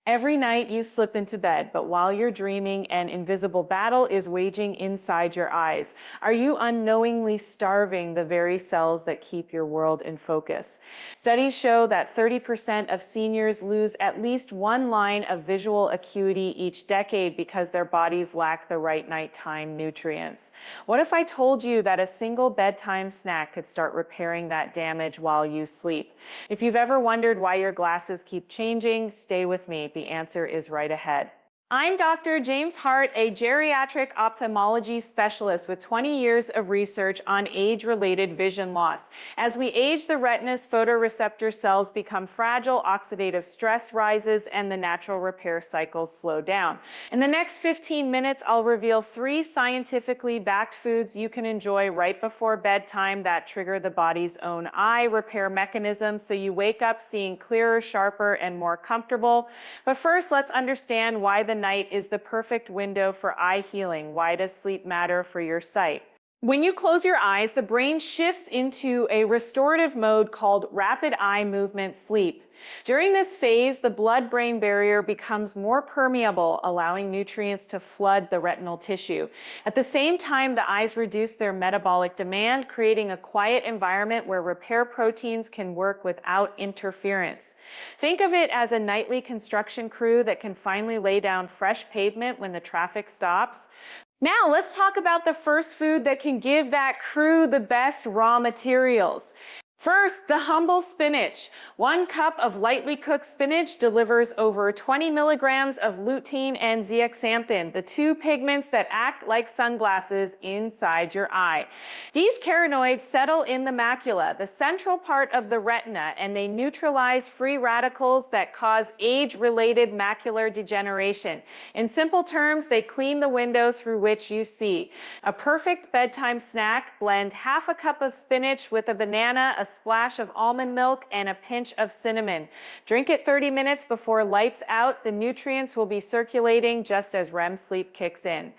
Every night you slip into bed, but while you're dreaming, an invisible battle is waging inside your eyes. Are you unknowingly starving the very cells that keep your world in focus? Studies show that 30% of seniors lose at least one line of visual acuity each decade because their bodies lack the right nighttime nutrients. What if I told you that a single bedtime snack could start repairing that damage while you sleep? If you've ever wondered why your glasses keep changing, stay with me. The answer is right ahead. I'm Dr. James Hart, a geriatric ophthalmology specialist with 20 years of research on age-related vision loss. As we age, the retina's photoreceptor cells become fragile, oxidative stress rises, and the natural repair cycles slow down. In the next 15 minutes, I'll reveal 3 scientifically backed foods you can enjoy right before bedtime that trigger the body's own eye repair mechanism so you wake up seeing clearer, sharper, and more comfortable. But first, let's understand why the night is the perfect window for eye healing. Why does sleep matter for your sight? When you close your eyes, the brain shifts into a restorative mode called rapid eye movement sleep. During this phase, the blood-brain barrier becomes more permeable, allowing nutrients to flood the retinal tissue. At the same time, the eyes reduce their metabolic demand, creating a quiet environment where repair proteins can work without interference. Think of it as a nightly construction crew that can finally lay down fresh pavement when the traffic stops. Now, let's talk about the first food that can give that crew the best raw materials. First, the humble spinach. 1 cup of lightly cooked spinach delivers over 20 milligrams of lutein and zeaxanthin, the 2 pigments that act like sunglasses inside your eye. These carotenoids settle in the macula, the central part of the retina, and they neutralize free radicals that cause age-related macular degeneration. In simple terms, they clean the window through which you see. A perfect bedtime snack: blend half a cup of spinach with a banana, a splash of almond milk, and a pinch of cinnamon. Drink it 30 minutes before lights out. The nutrients will be circulating just as REM sleep kicks in.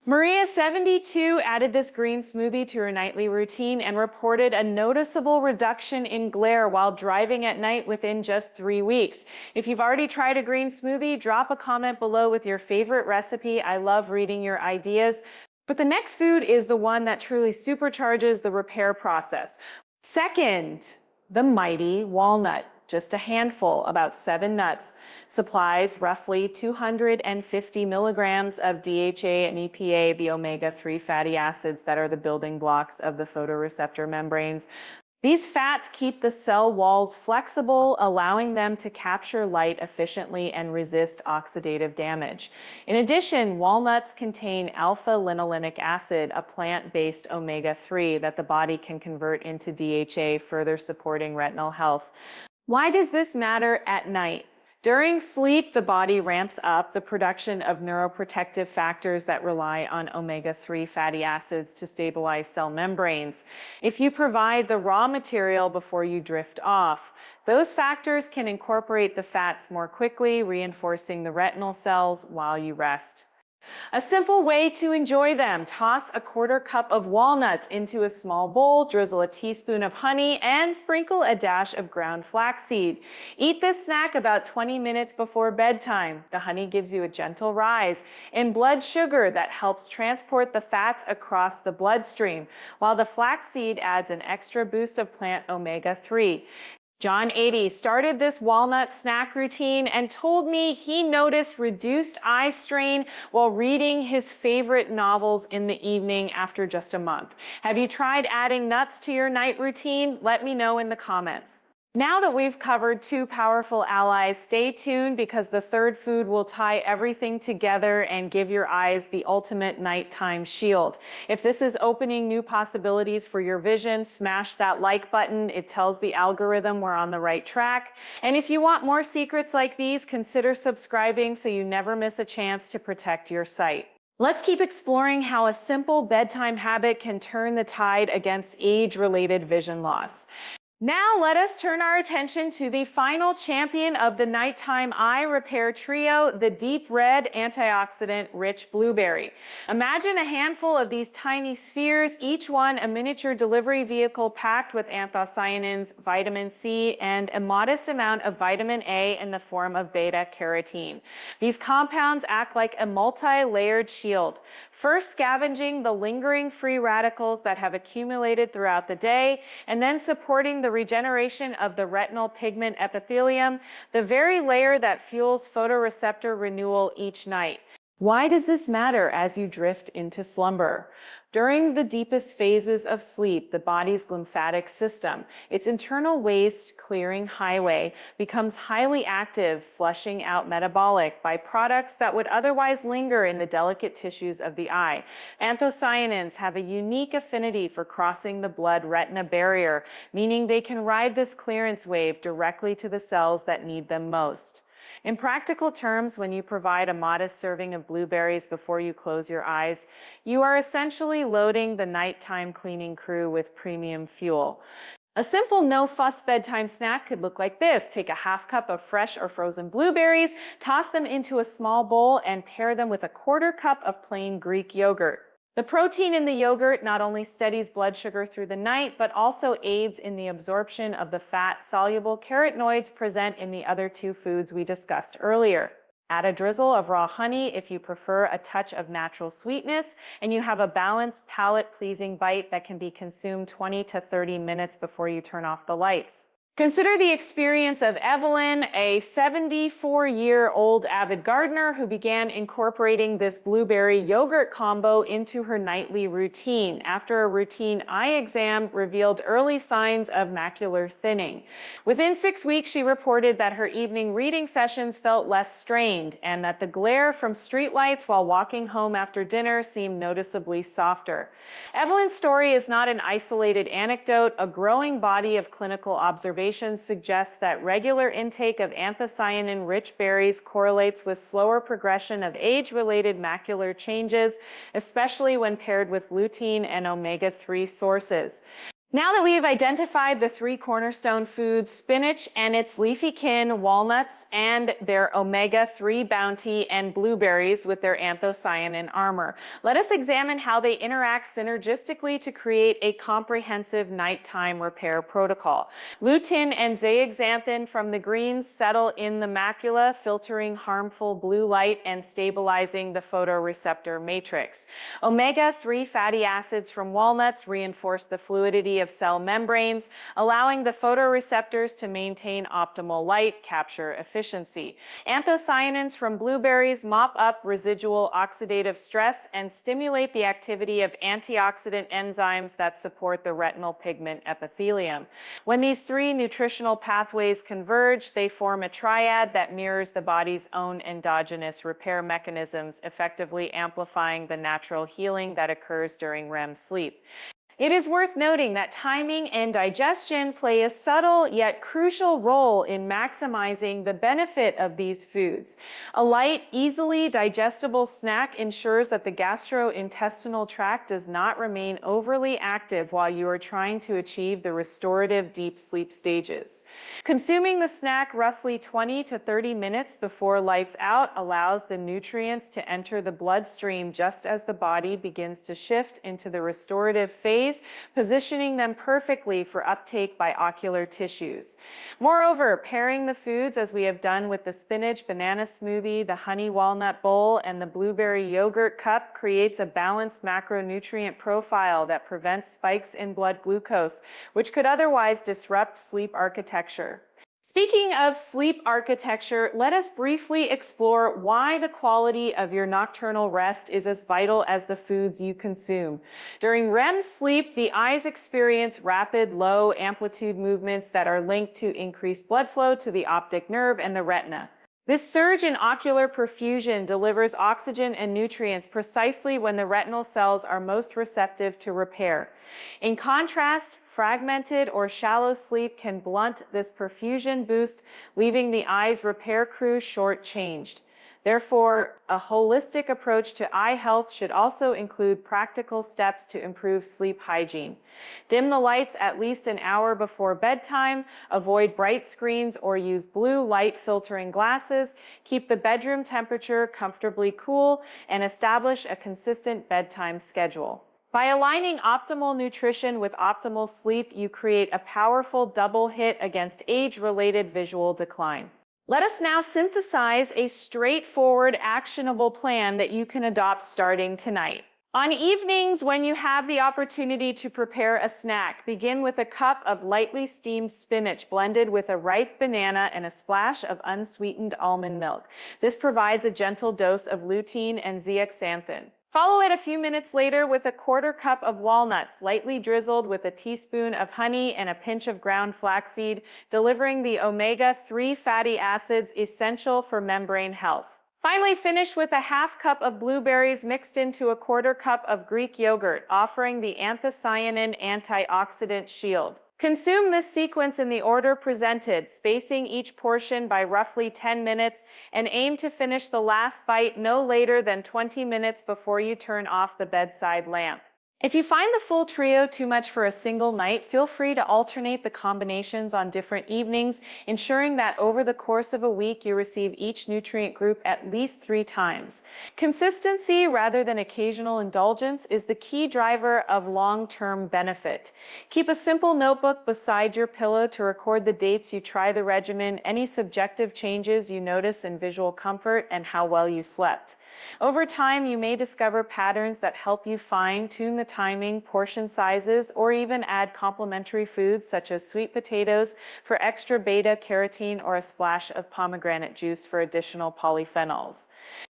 Maria, 72, added this green smoothie to her nightly routine and reported a noticeable reduction in glare while driving at night within just 3 weeks. If you've already tried a green smoothie, drop a comment below with your favorite recipe. I love reading your ideas. But the next food is the one that truly supercharges the repair process. Second, the mighty walnut. Just a handful, about 7 nuts, supplies roughly 250 milligrams of DHA and EPA, the omega-3 fatty acids that are the building blocks of the photoreceptor membranes. These fats keep the cell walls flexible, allowing them to capture light efficiently and resist oxidative damage. In addition, walnuts contain alpha-linolenic acid, a plant-based omega-3 that the body can convert into DHA, further supporting retinal health. Why does this matter at night? During sleep, the body ramps up the production of neuroprotective factors that rely on omega-3 fatty acids to stabilize cell membranes. If you provide the raw material before you drift off, those factors can incorporate the fats more quickly, reinforcing the retinal cells while you rest. A simple way to enjoy them: toss a 1/4 cup of walnuts into a small bowl, drizzle a teaspoon of honey, and sprinkle a dash of ground flaxseed. Eat this snack about 20 minutes before bedtime. The honey gives you a gentle rise in blood sugar that helps transport the fats across the bloodstream, while the flaxseed adds an extra boost of plant omega-3. John, 80, started this walnut snack routine and told me he noticed reduced eye strain while reading his favorite novels in the evening after just a month. Have you tried adding nuts to your night routine? Let me know in the comments. Now that we've covered 2 powerful allies, stay tuned because the third food will tie everything together and give your eyes the ultimate nighttime shield. If this is opening new possibilities for your vision, smash that like button. It tells the algorithm we're on the right track. And if you want more secrets like these, consider subscribing so you never miss a chance to protect your sight. Let's keep exploring how a simple bedtime habit can turn the tide against age-related vision loss. Now let us turn our attention to the final champion of the nighttime eye repair trio, the deep red antioxidant-rich blueberry. Imagine a handful of these tiny spheres, each one a miniature delivery vehicle packed with anthocyanins, vitamin C, and a modest amount of vitamin A in the form of beta-carotene. These compounds act like a multi-layered shield, first scavenging the lingering free radicals that have accumulated throughout the day, and then supporting the regeneration of the retinal pigment epithelium, the very layer that fuels photoreceptor renewal each night. Why does this matter as you drift into slumber? During the deepest phases of sleep, the body's lymphatic system, its internal waste clearing highway, becomes highly active, flushing out metabolic byproducts that would otherwise linger in the delicate tissues of the eye. Anthocyanins have a unique affinity for crossing the blood-retina barrier, meaning they can ride this clearance wave directly to the cells that need them most. In practical terms, when you provide a modest serving of blueberries before you close your eyes, you are essentially loading the nighttime cleaning crew with premium fuel. A simple no-fuss bedtime snack could look like this. Take a half cup of fresh or frozen blueberries, toss them into a small bowl, and pair them with a quarter cup of plain Greek yogurt. The protein in the yogurt not only steadies blood sugar through the night, but also aids in the absorption of the fat-soluble carotenoids present in the other two foods we discussed earlier. Add a drizzle of raw honey if you prefer a touch of natural sweetness, and you have a balanced, palate-pleasing bite that can be consumed 20 to 30 minutes before you turn off the lights. Consider the experience of Evelyn, a 74-year-old avid gardener who began incorporating this blueberry yogurt combo into her nightly routine after a routine eye exam revealed early signs of macular thinning. Within 6 weeks, she reported that her evening reading sessions felt less strained and that the glare from streetlights while walking home after dinner seemed noticeably softer. Evelyn's story is not an isolated anecdote. A growing body of clinical observations suggests that regular intake of anthocyanin-rich berries correlates with slower progression of age-related macular changes, especially when paired with lutein and omega-3 sources. Now that we have identified the three cornerstone foods, spinach and its leafy kin, walnuts and their omega-3 bounty, and blueberries with their anthocyanin armor, let us examine how they interact synergistically to create a comprehensive nighttime repair protocol. Lutein and zeaxanthin from the greens settle in the macula, filtering harmful blue light and stabilizing the photoreceptor matrix. Omega-3 fatty acids from walnuts reinforce the fluidity of cell membranes, allowing the photoreceptors to maintain optimal light capture efficiency. Anthocyanins from blueberries mop up residual oxidative stress and stimulate the activity of antioxidant enzymes that support the retinal pigment epithelium. When these three nutritional pathways converge, they form a triad that mirrors the body's own endogenous repair mechanisms, effectively amplifying the natural healing that occurs during REM sleep. It is worth noting that timing and digestion play a subtle yet crucial role in maximizing the benefit of these foods. A light, easily digestible snack ensures that the gastrointestinal tract does not remain overly active while you are trying to achieve the restorative deep sleep stages. Consuming the snack roughly 20 to 30 minutes before lights out allows the nutrients to enter the bloodstream just as the body begins to shift into the restorative phase, positioning them perfectly for uptake by ocular tissues. Moreover, pairing the foods as we have done with the spinach banana smoothie, the honey walnut bowl, and the blueberry yogurt cup creates a balanced macronutrient profile that prevents spikes in blood glucose, which could otherwise disrupt sleep architecture. Speaking of sleep architecture, let us briefly explore why the quality of your nocturnal rest is as vital as the foods you consume. During REM sleep, the eyes experience rapid, low-amplitude movements that are linked to increased blood flow to the optic nerve and the retina. This surge in ocular perfusion delivers oxygen and nutrients precisely when the retinal cells are most receptive to repair. In contrast, fragmented or shallow sleep can blunt this perfusion boost, leaving the eye's repair crew short-changed. Therefore, a holistic approach to eye health should also include practical steps to improve sleep hygiene. Dim the lights at least an hour before bedtime, avoid bright screens or use blue light filtering glasses, keep the bedroom temperature comfortably cool, and establish a consistent bedtime schedule. By aligning optimal nutrition with optimal sleep, you create a powerful double hit against age-related visual decline. Let us now synthesize a straightforward, actionable plan that you can adopt starting tonight. On evenings, when you have the opportunity to prepare a snack, begin with a cup of lightly steamed spinach blended with a ripe banana and a splash of unsweetened almond milk. This provides a gentle dose of lutein and zeaxanthin. Follow it a few minutes later with a quarter cup of walnuts, lightly drizzled with a teaspoon of honey and a pinch of ground flaxseed, delivering the omega-3 fatty acids essential for membrane health. Finally, finish with a half cup of blueberries mixed into a quarter cup of Greek yogurt, offering the anthocyanin antioxidant shield. Consume this sequence in the order presented, spacing each portion by roughly 10 minutes, and aim to finish the last bite no later than 20 minutes before you turn off the bedside lamp. If you find the full trio too much for a single night, feel free to alternate the combinations on different evenings, ensuring that over the course of a week you receive each nutrient group at least 3 times. Consistency rather than occasional indulgence is the key driver of long-term benefit. Keep a simple notebook beside your pillow to record the dates you try the regimen, any subjective changes you notice in visual comfort, and how well you slept. Over time, you may discover patterns that help you fine-tune the timing, portion sizes, or even add complementary foods such as sweet potatoes for extra beta-carotene or a splash of pomegranate juice for additional polyphenols.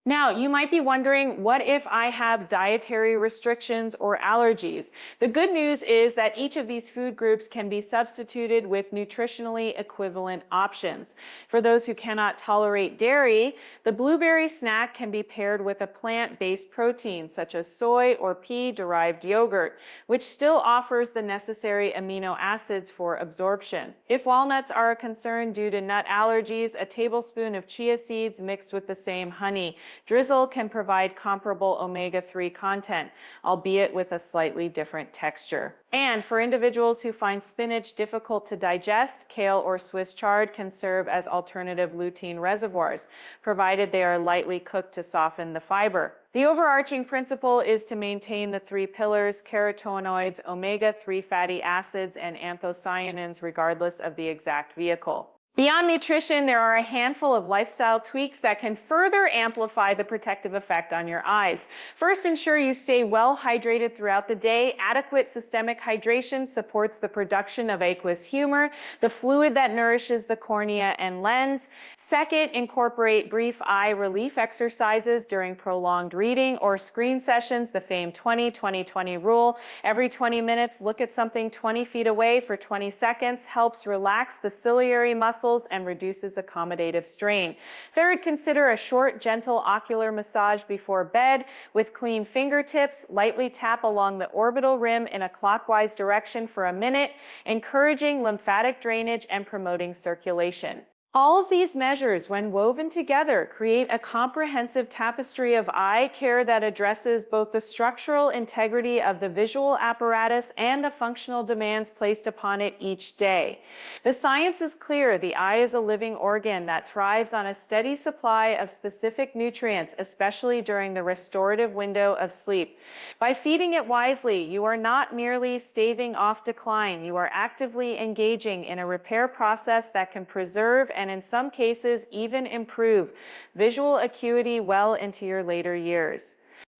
Now, you might be wondering, what if I have dietary restrictions or allergies? The good news is that each of these food groups can be substituted with nutritionally equivalent options. For those who cannot tolerate dairy, the blueberry snack can be paired with a plant-based protein such as soy or pea-derived yogurt, which still offers the necessary amino acids for absorption. If walnuts are a concern due to nut allergies, a tablespoon of chia seeds mixed with the same honey drizzle can provide comparable omega-3 content, albeit with a slightly different texture. And for individuals who find spinach difficult to digest, kale or Swiss chard can serve as alternative lutein reservoirs, provided they are lightly cooked to soften the fiber. The overarching principle is to maintain the 3 pillars: carotenoids, omega-3 fatty acids, and anthocyanins, regardless of the exact vehicle. Beyond nutrition, there are a handful of lifestyle tweaks that can further amplify the protective effect on your eyes. First, ensure you stay well hydrated throughout the day. Adequate systemic hydration supports the production of aqueous humor, the fluid that nourishes the cornea and lens. Second, incorporate brief eye relief exercises during prolonged reading or screen sessions, the famed 20-20-20 rule. Every 20 minutes, look at something 20 feet away for 20 seconds, helps relax the ciliary muscles and reduces accommodative strain. Third, consider a short, gentle ocular massage before bed with clean fingertips. Lightly tap along the orbital rim in a clockwise direction for a minute, encouraging lymphatic drainage and promoting circulation. All of these measures, when woven together, create a comprehensive tapestry of eye care that addresses both the structural integrity of the visual apparatus and the functional demands placed upon it each day. The science is clear. The eye is a living organ that thrives on a steady supply of specific nutrients, especially during the restorative window of sleep. By feeding it wisely, you are not merely staving off decline. You are actively engaging in a repair process that can preserve and in some cases even improve visual acuity well into your later years.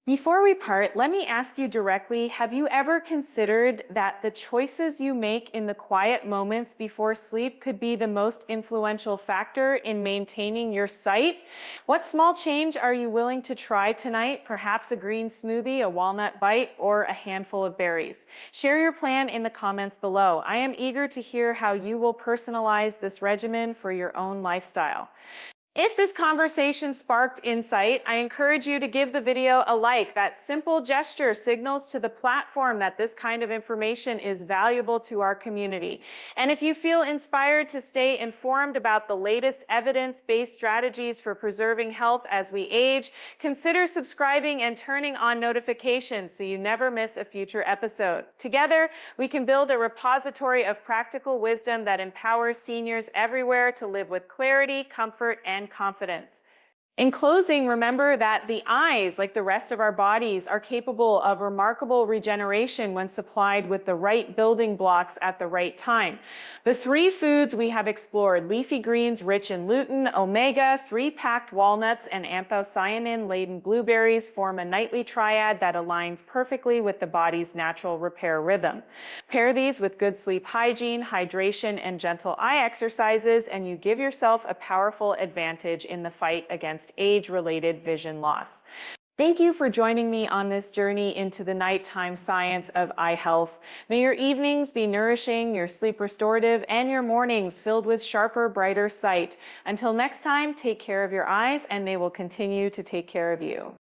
Before we part, let me ask you directly, have you ever considered that the choices you make in the quiet moments before sleep could be the most influential factor in maintaining your sight? What small change are you willing to try tonight? Perhaps a green smoothie, a walnut bite, or a handful of berries? Share your plan in the comments below. I am eager to hear how you will personalize this regimen for your own lifestyle. If this conversation sparked insight, I encourage you to give the video a like. That simple gesture signals to the platform that this kind of information is valuable to our community. And if you feel inspired to stay informed about the latest evidence-based strategies for preserving health as we age, consider subscribing and turning on notifications so you never miss a future episode. Together, we can build a repository of practical wisdom that empowers seniors everywhere to live with clarity, comfort, and confidence. In closing, remember that the eyes, like the rest of our bodies, are capable of remarkable regeneration when supplied with the right building blocks at the right time. The 3 foods we have explored, leafy greens rich in lutein, omega-3 packed walnuts, and anthocyanin-laden blueberries, form a nightly triad that aligns perfectly with the body's natural repair rhythm. Pair these with good sleep hygiene, hydration, and gentle eye exercises, and you give yourself a powerful advantage in the fight against age-related vision loss. Thank you for joining me on this journey into the nighttime science of eye health. May your evenings be nourishing, your sleep restorative, and your mornings filled with sharper, brighter sight. Until next time, take care of your eyes, and they will continue to take care of you.